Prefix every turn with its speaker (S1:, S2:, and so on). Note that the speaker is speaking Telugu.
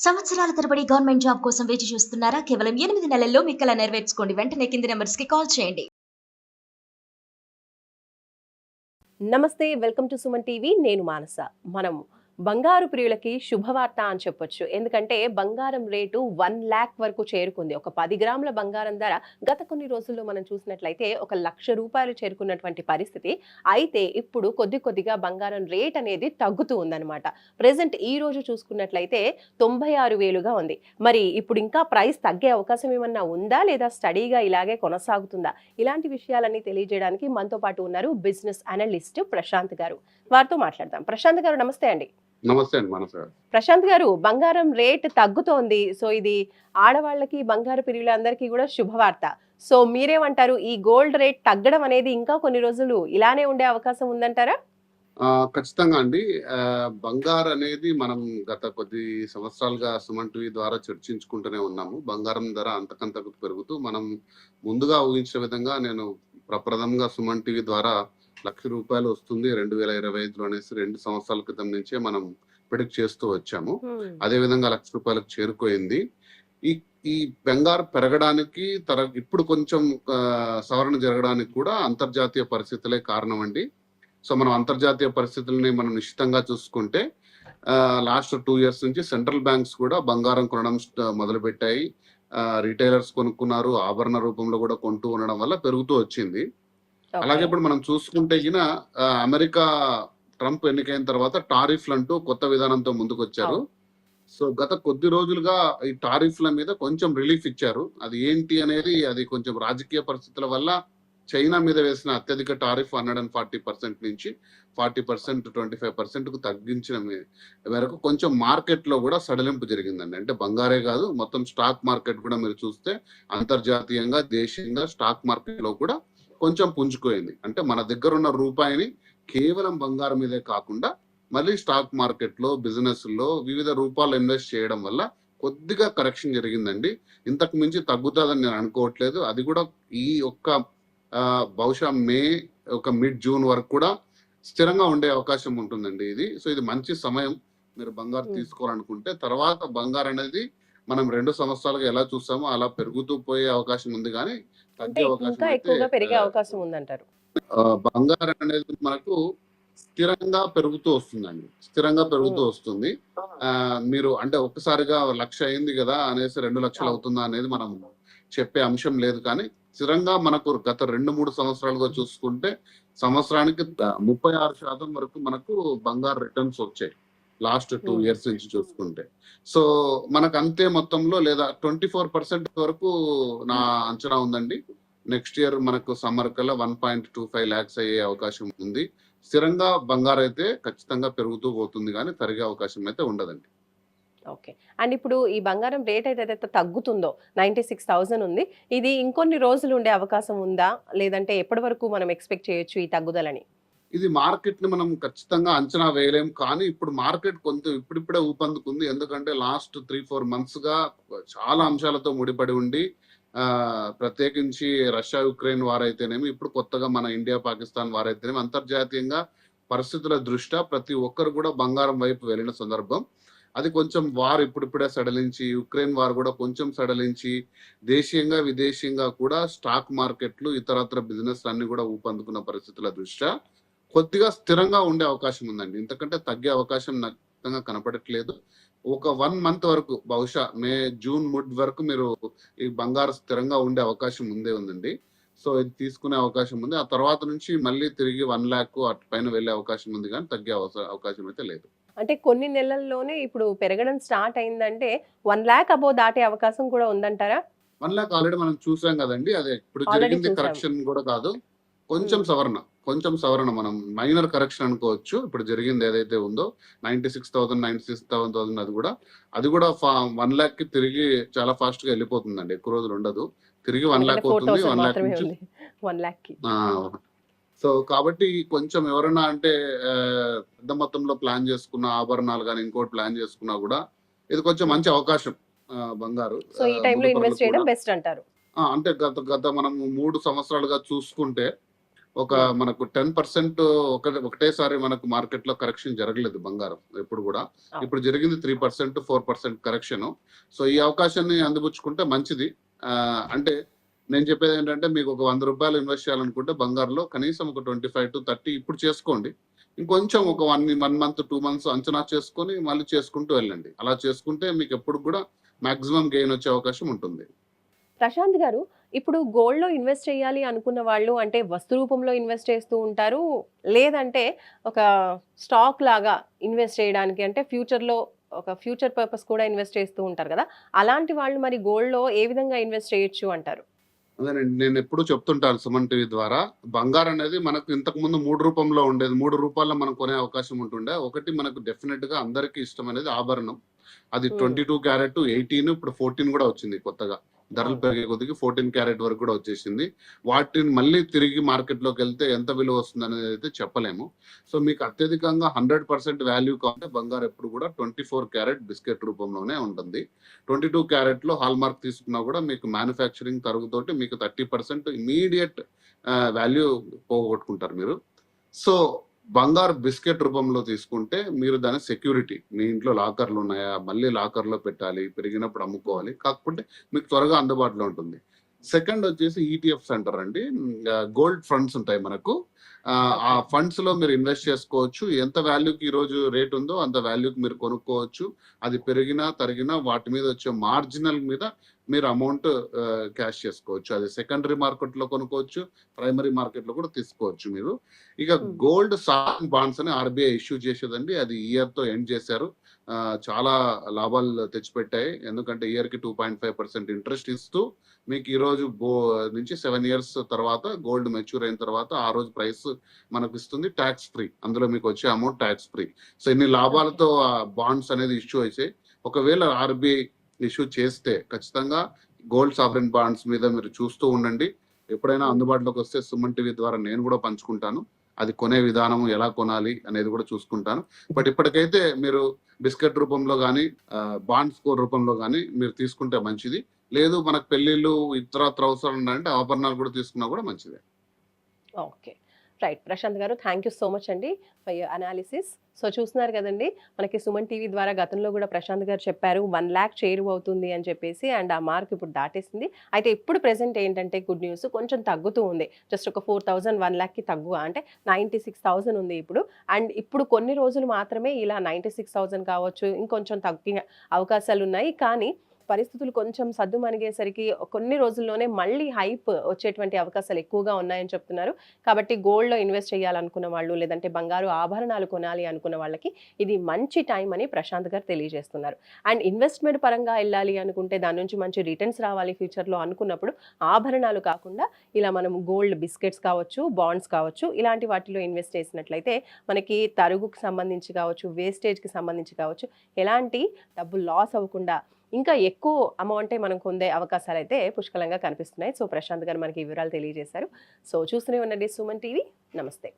S1: సంవత్సరాల తరబడి గవర్నమెంట్ జాబ్ కోసం వేచి చూస్తున్నారా? కేవలం 8 నెలల్లో మీ కల నెరవేర్చుకోండి. వెంటనే కింది నంబర్స్‌కి కాల్ చేయండి.
S2: నమస్తే, వెల్కమ్ టు సుమన్ టీవీ. నేను మానస. మనం బంగారు ప్రియులకి శుభవార్త అని చెప్పొచ్చు. ఎందుకంటే బంగారం రేటు 1,00,000 వరకు చేరుకుంది. ఒక 10 గ్రాముల బంగారం ధర గత కొన్ని రోజుల్లో మనం చూసినట్లయితే ఒక ₹1,00,000 చేరుకున్నటువంటి పరిస్థితి. అయితే ఇప్పుడు కొద్ది కొద్దిగా బంగారం రేట్ అనేది తగ్గుతూ ఉందన్నమాట. ప్రెజెంట్ ఈ రోజు చూసుకున్నట్లయితే 96,000గా ఉంది. మరి ఇప్పుడు ఇంకా ప్రైస్ తగ్గే అవకాశం ఏమన్నా ఉందా, లేదా స్టడీగా ఇలాగే కొనసాగుతుందా? ఇలాంటి విషయాలన్నీ తెలియజేయడానికి మనతో పాటు ఉన్నారు బిజినెస్ అనలిస్ట్ ప్రశాంత్ గారు. వారితో మాట్లాడదాం. ప్రశాంత్ గారు, నమస్తే అండి.
S3: నమస్తే అండి మానస గారు.
S2: ప్రశాంత్ గారు, బంగారం రేట్ తగ్గుతోంది. సో ఇది ఆడవాళ్ళకి, బంగారు ప్రియులందరికీ కూడా శుభవార్త. సో మీరేమంటారు? ఈ గోల్డ్ రేట్ తగ్గడం అనేది ఇంకా కొన్ని రోజులు ఇలానే ఉండే అవకాశం ఉందంటారా?
S3: ఖచ్చితంగా అండి. బంగారు అనేది మనం గత కొద్ది సంవత్సరాలుగా సుమన్ టీవీ ద్వారా చర్చించుకుంటూనే ఉన్నాము. బంగారం ధర అంతకంతకు పెరుగుతూ మనం ముందుగా ఊహించిన విధంగా నేను ప్రప్రథమంగా సుమన్ టీవీ ద్వారా ₹1,00,000 వస్తుంది 2025లో అనేసి 2 సంవత్సరాల క్రితం నుంచే మనం ప్రిడిక్ట్ చేస్తూ వచ్చాము. అదే విధంగా ₹1,00,000 చేరుకోయింది. ఈ ఈ బంగారు పెరగడానికి ఇప్పుడు కొంచెం సవరణ జరగడానికి కూడా అంతర్జాతీయ పరిస్థితులే కారణం అండి. సో మనం అంతర్జాతీయ పరిస్థితుల్ని మనం నిశ్చితంగా చూసుకుంటే లాస్ట్ 2 ఇయర్స్ నుంచి సెంట్రల్ బ్యాంక్స్ కూడా బంగారం కొనడం మొదలుపెట్టాయి. రిటైలర్స్ కొనుక్కున్నారు, ఆభరణ రూపంలో కూడా కొంటూ ఉండడం వల్ల పెరుగుతూ వచ్చింది. అలాగే ఇప్పుడు మనం చూసుకుంటే అమెరికా ట్రంప్ ఎన్నికైన తర్వాత టారిఫ్లు అంటూ కొత్త విధానంతో ముందుకొచ్చారు. సో గత కొద్ది రోజులుగా ఈ టారిఫ్ల మీద కొంచెం రిలీఫ్ ఇచ్చారు. అది ఏంటి అనేది, అది కొంచెం రాజకీయ పరిస్థితుల వల్ల చైనా మీద వేసిన అత్యధిక టారిఫ్ 140% నుంచి 40%, 25% కు తగ్గించిన వరకు కొంచెం మార్కెట్ లో కూడా సడలింపు జరిగిందండి. అంటే బంగారే కాదు, మొత్తం స్టాక్ మార్కెట్ కూడా మీరు చూస్తే అంతర్జాతీయంగా, దేశీయంగా స్టాక్ మార్కెట్ లో కూడా కొంచెం పుంజుకోయింది. అంటే మన దగ్గర ఉన్న రూపాయిని కేవలం బంగారం మీదే కాకుండా మళ్ళీ స్టాక్ మార్కెట్ లో, బిజినెస్ లో వివిధ రూపాల్లో ఇన్వెస్ట్ చేయడం వల్ల కొద్దిగా కరెక్షన్ జరిగిందండి. ఇంతకు మించి తగ్గుతుందని నేను అనుకోవట్లేదు. అది కూడా ఈ ఒక్క బహుశా మే ఒక మిడ్ జూన్ వరకు కూడా స్థిరంగా ఉండే అవకాశం ఉంటుందండి ఇది. సో ఇది మంచి సమయం మీరు బంగారు తీసుకోవాలనుకుంటే. తర్వాత బంగారు అనేది మనం 2 సంవత్సరాలుగా ఎలా చూసామో అలా పెరుగుతూ పోయే అవకాశం ఉంది, కానీ తగ్గే అవకాశం అయితే
S2: పెరిగే అవకాశం ఉందంటారు.
S3: బంగారం అనేది మనకు స్థిరంగా పెరుగుతూ వస్తుందండి. స్థిరంగా పెరుగుతూ వస్తుంది. మీరు అంటే ఒక్కసారిగా 1,00,000 అయింది కదా అనేసి 2,00,000 అవుతుందా అనేది మనం చెప్పే అంశం లేదు. కానీ స్థిరంగా మనకు గత 2-3 సంవత్సరాలుగా చూసుకుంటే సంవత్సరానికి 36% వరకు మనకు బంగారు రిటర్న్స్ వచ్చాయి లాస్ట్ 2 ఇయర్స్ నుంచి చూసుకుంటే. సో మనకు అంతే మొత్తంలో లేదా 24% వరకు నా అంచనా ఉందండి. నెక్స్ట్ ఇయర్ మనకు సమ్మర్ కల్లా 1.25 lakhs అయ్యే అవకాశం ఉంది. స్థిరంగా బంగారు అయితే ఖచ్చితంగా పెరుగుతూ పోతుంది, కానీ తరిగే అవకాశం అయితే ఉండదండి.
S2: ఓకే. అండ్ ఇప్పుడు ఈ బంగారం రేట్ ఏదైతే తగ్గుతుందో 96,000 ఉంది. ఇది ఇంకొన్ని రోజులు ఉండే అవకాశం ఉందా? లేదంటే ఎప్పటి వరకు మనం ఎక్స్‌పెక్ట్ చేయొచ్చు ఈ తగ్గుదలని?
S3: ఇది మార్కెట్ ని మనం ఖచ్చితంగా అంచనా వేయలేం. కానీ ఇప్పుడు మార్కెట్ కొంచెం ఇప్పుడిప్పుడే ఊపందుకుంది. ఎందుకంటే లాస్ట్ 3-4 మంత్స్ గా చాలా అంశాలతో ముడిపడి ఉండి, ప్రత్యేకించి రష్యా యుక్రెయిన్ వార్ అయితేనేమి, ఇప్పుడు కొత్తగా మన ఇండియా పాకిస్తాన్ వార్ అయితేనేమి, అంతర్జాతీయంగా పరిస్థితుల దృష్ట్యా ప్రతి ఒక్కరు కూడా బంగారం వైపు వెళ్ళిన సందర్భం. అది కొంచెం వార్ ఇప్పుడిప్పుడే సడలించి, యుక్రెయిన్ వార్ కూడా కొంచెం సడలించి, దేశీయంగా విదేశీయంగా కూడా స్టాక్ మార్కెట్లు, ఇతరత్ర బిజినెస్ అన్ని కూడా ఊపందుకున్న పరిస్థితుల దృష్ట్యా కొద్దిగా స్థిరంగా ఉండే అవకాశం ఉందండి. ఇంతకంటే తగ్గే అవకాశం నాకు కనపడట్లేదు. ఒక 1 మంత్ వరకు, బహుశా మే జూన్ మిడ్ వరకు మీరు ఈ బంగారు స్థిరంగా ఉండే అవకాశం ఉందండి. సో ఇది తీసుకునే అవకాశం ఉంది. ఆ తర్వాత నుంచి మళ్ళీ తిరిగి 1 lakh అటు పైన వెళ్ళే అవకాశం ఉంది, కానీ తగ్గే అవకాశం అయితే లేదు.
S2: అంటే కొన్ని నెలల్లోనే ఇప్పుడు పెరగడం స్టార్ట్ అయిందంటే 1,00,000 అబోవ్ దాటే అవకాశం కూడా ఉందంటారా?
S3: 1 lakh ఆల్రెడీ మనం చూసాం కదండి. అదే ఇప్పుడు జరిగింది కరెక్షన్ కూడా కాదు, కొంచెం సవరణ మనం మైనర్ కరెక్షన్ అనుకోవచ్చు. ఇప్పుడు జరిగింది ఏదైతే ఉందో 96,000 అది కూడా 1 lakh కి తిరిగి చాలా ఫాస్ట్ గా వెళ్ళిపోతుందండి. ఎక్కువ రోజులు ఉండదు, తిరిగి 1 lakh అవుతుంది. 1 lakh నుంచి
S2: 1,00,000కి.
S3: సో కాబట్టి కొంచెం ఎవరైనా అంటే పెద్ద మొత్తంలో ప్లాన్ చేసుకున్న ఆభరణాలు కానీ ఇంకోటి ప్లాన్ చేసుకున్నా కూడా ఇది కొంచెం మంచి అవకాశం బంగారు.
S2: సో ఈ టైంలో ఇన్వెస్ట్ చేయడం బెస్ట్ అంటారు.
S3: అంటే గత మనం 3 సంవత్సరాలుగా చూసుకుంటే ఒక మనకు 10% ఒకటేసారి మనకు మార్కెట్ లో కరెక్షన్ జరగలేదు బంగారం ఎప్పుడు కూడా. ఇప్పుడు జరిగింది 3% 4% కరెక్షన్. సో ఈ అవకాశాన్ని అందిపుచ్చుకుంటే మంచిది. అంటే నేను చెప్పేది ఏంటంటే మీకు ఒక 100 రూపాయలు ఇన్వెస్ట్ చేయాలనుకుంటే బంగారులో కనీసం ఒక 25 to 30 ఇప్పుడు చేసుకోండి. ఇంకొంచెం ఒక 1 month 2 months అంచనా చేసుకొని మళ్ళీ చేసుకుంటూ వెళ్ళండి. అలా చేసుకుంటే మీకు ఎప్పుడు కూడా మాక్సిమం గెయిన్ వచ్చే అవకాశం ఉంటుంది.
S2: ప్రశాంత్ గారు, ఇప్పుడు గోల్డ్‌లో ఇన్వెస్ట్ చేయాలి అనుకున్న వాళ్ళు అంటే వస్తు రూపంలో ఇన్వెస్ట్ చేస్తూ ఉంటారు. లేదంటే ఒక స్టాక్ లాగా ఇన్వెస్ట్ చేయడానికి అంటే ఫ్యూచర్‌లో ఒక ఫ్యూచర్ పర్పస్ కూడా ఇన్వెస్ట్ చేస్తూ ఉంటారు కదా! అలాంటి వాళ్ళు మరి గోల్డ్‌లో ఏ విధంగా ఇన్వెస్ట్ చేయొచ్చు అంటారు?
S3: అదేనండి. నేనెప్పుడూ చెప్తుంటాను సుమన్ టీవీ ద్వారా. బంగారనేది మనకు ఇంతకుముందు 3 రూపంలో ఉండేది. 3 రూపాల్లో మనం కొనే అవకాశం ఉంటుండే. ఒకటి మనకు డెఫినిట్‌గా అందరికీ ఇష్టమనేది ఆభరణం. అది
S2: హ్మ్.
S3: 22 క్యారెట్, 18 ఇప్పుడు 14 గూడా వచ్చింది కొత్తగా. ధరలు
S2: అవును.
S3: పెరిగే కొద్దికి 14 క్యారెట్ వరకు కూడా వచ్చేసింది. వాటిని మళ్ళీ తిరిగి మార్కెట్‌లోకెళ్తే ఎంత విలువ వస్తుందనేదైతే చెప్పలేము. సో, మీకు అత్యధికంగా 100% వాల్యూ కావాలంటే బంగారం ఎప్పుడు కూడా 24 క్యారెట్ బిస్కెట్ రూపంలోనే ఉంటుంది. 22 క్యారెట్‌లో హాల్‌మార్క్ తీసుకున్నా కూడా మీకు మ్యానుఫ్యాక్చరింగ్ తరుగుతోటి మీకు 30% ఇమ్మీడియేట్ వాల్యూ పోగొట్టుకుంటారు మీరు. సో, బంగారు బిస్కెట్ రూపంలో తీసుకుంటే మీరు దాని సెక్యూరిటీ. మీ ఇంట్లో లాకర్‌లు ఉన్నాయా? మళ్ళీ లాకర్‌లో పెట్టాలి. పెరిగినప్పుడు అమ్ముకోవాలి. కాకపోతే మీకు త్వరగా అందుబాటులో ఉంటుంది. సెకండ్ వచ్చేసి ఈటీఎఫ్స్ అంటారండి. గోల్డ్ ఫండ్స్ ఉంటాయి మనకు. ఆ
S2: ఓకే.
S3: ఫండ్స్‌లో మీరు ఇన్వెస్ట్ చేసుకోవచ్చు. ఎంత వాల్యూకి ఈరోజు రేట్ ఉందో అంత వాల్యూకి మీరు కొనుక్కోవచ్చు. అది పెరిగినా, తరిగినా వాటి మీద వచ్చే మార్జినల్ మీద మీరు అమౌంట్ క్యాష్ చేసుకోవచ్చు. అది సెకండరీ మార్కెట్‌లో కొనుక్కోవచ్చు. ప్రైమరీ మార్కెట్‌లో కూడా తీసుకోవచ్చు మీరు. ఇక
S2: హ్మ్.
S3: గోల్డ్ సావరెన్ బాండ్స్ అని ఆర్‌బీఐ ఇష్యూ చేసేదండి. అది ఈ ఇయర్‌తో ఎండ్ చేశారు. చాలా లాభాలు తెచ్చిపెట్టాయి. ఎందుకంటే ఇయర్‌కి 2.5% ఇంట్రెస్ట్ ఇస్తూ మీకు ఈరోజు నుంచి 7 ఇయర్స్ తర్వాత గోల్డ్ మెచ్యూర్ అయిన తర్వాత ఆ రోజు ప్రైస్ మనకు ఇస్తుంది టాక్స్ ఫ్రీ. అందులో మీకు వచ్చే అమౌంట్ టాక్స్ ఫ్రీ. సో ఇన్ని
S2: ఓకే.
S3: లాభాలతో బాండ్స్ అనేది ఇష్యూ అయితాయి. ఒకవేళ ఆర్‌బీఐ ఇష్యూ చేస్తే ఖచ్చితంగా గోల్డ్ సావరెన్ బాండ్స్ మీద మీరు చూస్తూ ఉండండి. ఎప్పుడైనా
S2: హ్మ్.
S3: అందుబాటులోకి వస్తే సుమన్ టీవీ ద్వారా నేను కూడా పంచుకుంటాను. అది కొనే విధానం ఎలా కొనాలి అనేది కూడా చూసుకుంటాను. బట్ ఇప్పటికైతే మీరు బిస్కెట్ రూపంలో గానీ, బాండ్స్ రూపంలో గానీ మీరు తీసుకుంటే మంచిది. లేదు మనకు పెళ్ళిళ్ళు ఇతరత్ర అవసరాలు ఉన్నాయంటే ఆభరణాలు కూడా తీసుకున్నా కూడా మంచిదే.
S2: ఓకే. రైట్. ప్రశాంత్ గారు, థ్యాంక్ యూ సో మచ్ అండి ఫర్ యూర్ అనాలిసిస్. సో చూస్తున్నారు కదండీ! మనకి సుమన్ టీవీ ద్వారా గతంలో గూడా ప్రశాంత్ గారు చెప్పారు 1,00,000 చేరువవుతుంది అని చెప్పేసి. అండ్ ఆ మార్క్ ఇప్పుడు దాటేసింది. అయితే ఇప్పుడు ప్రెజెంట్ ఏంటంటే గుడ్ న్యూస్ కొంచెం తగ్గుతూ ఉంది. జస్ట్ ఒక 4,000 1,00,000కి తగ్గువ అంటే 96,000 ఉంది ఇప్పుడు. అండ్ ఇప్పుడు కొన్ని రోజులు మాత్రమే ఇలా 96,000 కావచ్చు, ఇంకొంచెం తగ్గే అవకాశాలున్నాయి. కానీ పరిస్థితులు కొంచెం సద్దుమణిగేసరికి కొన్ని రోజుల్లోనే మళ్ళీ హైప్ వచ్చేటువంటి అవకాశాలు ఎక్కువగా ఉన్నాయని చెప్తున్నారు. కాబట్టి గోల్డ్‌లో ఇన్వెస్ట్ చేయాలనుకున్న వాళ్ళు, లేదంటే బంగారు ఆభరణాలు కొనాలి అనుకున్న వాళ్ళకి ఇది మంచి టైం అని ప్రశాంత్ గారు తెలియజేస్తున్నారు. అండ్ ఇన్వెస్ట్‌మెంట్ పరంగా ఎళ్ళాలి అనుకుంటే దాని నుంచి మంచి రిటర్న్స్ రావాలి ఫ్యూచర్‌లో అనుకున్నప్పుడు ఆభరణాలు కాకుండా ఇలా మనం గోల్డ్ బిస్కెట్స్ కావచ్చు, బాండ్స్ కావచ్చు, ఇలాంటి వాటిలో ఇన్వెస్ట్ చేసినట్లయితే మనకి తరుగుకు సంబంధించి కావచ్చు, వేస్టేజ్‌కి సంబంధించి కావచ్చు, ఎలాంటి డబ్బు లాస్ అవ్వకుండా ఇంకా ఎక్కువ అమౌంటే మనం పొందే అవకాశాలైతే పుష్కలంగా కనిపిస్తున్నాయి. సో ప్రశాంత్ గారు మనకి ఈ వివరాలు తెలియజేశారు. సో చూస్తూనే ఉండండి సుమన్ టీవీ. నమస్తే.